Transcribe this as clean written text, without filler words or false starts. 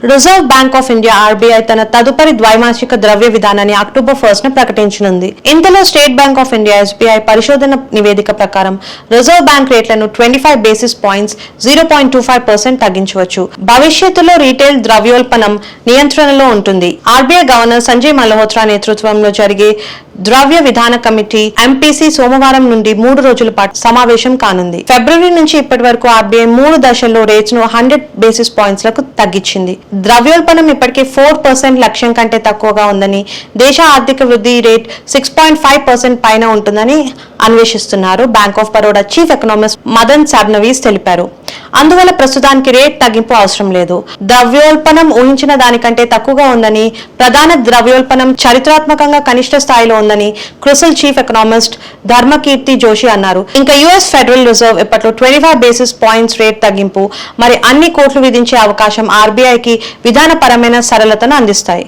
Reserve bank of India RBI తన తదుపరి ద్వైమాసిక ద్రవ్య విధానాన్ని అక్టోబర్ 1 ప్రకటించనుంది. ఇందులో state bank of India SBI పరిశోధన నివేదిక ప్రకారం రిజర్వ్ బ్యాంక్ రేట్లను 25 బేసిస్ పాయింట్స్ 0.25% తగ్గించవచ్చు. భవిష్యత్తులో రీటైల్ ద్రవ్యోల్బణం నియంత్రణలో ఉంటుంది. ఆర్బీఐ గవర్నర్ సంజయ్ మల్హోత్రా నేతృత్వంలో జరిగే ద్రవ్య విధాన కమిటీ ఎంపీసీ సోమవారం నుండి 3 రోజుల పాటు సమావేశం కానుంది. ఫిబ్రవరి నుంచి ఇప్పటి వరకు ఆర్బీఐ 3 దశల్లో రేట్స్ ను 100 బేసిస్ పాయింట్స్ లకు తగ్గించింది. ద్రవ్యోల్బణం ఇప్పటికే 4% లక్ష్యం కంటే తక్కువగా ఉందని, దేశ ఆర్థిక వృద్ధి రేట్ 6.5% పైన ఉంటుందని అన్వేషిస్తున్నారు. Bank of Baroda chief economist Madan Sabnavis తెలిపారు. అందువల్ల ప్రస్తుతానికి రేట్ తగ్గింపు అవసరం లేదు. ద్రవ్యోల్బణం ఊహించిన దానికంటే తక్కువగా ఉందని, ప్రధాన ద్రవ్యోల్బణం చరిత్రాత్మకంగా కనిష్ట స్థాయిలో ఉందని క్రిసిల్ చీఫ్ ఎకనామిస్ట్ ధర్మకీర్తి జోషి అన్నారు. ఇంకా యుఎస్ ఫెడరల్ రిజర్వ్ ఇప్పట్లో 25 బేసిస్ పాయింట్స్ రేట్ తగ్గింపు మరి అన్ని కోట్లు విధించే అవకాశం ఆర్బీఐకి విధానపరమైన సరళతను అందిస్తాయి.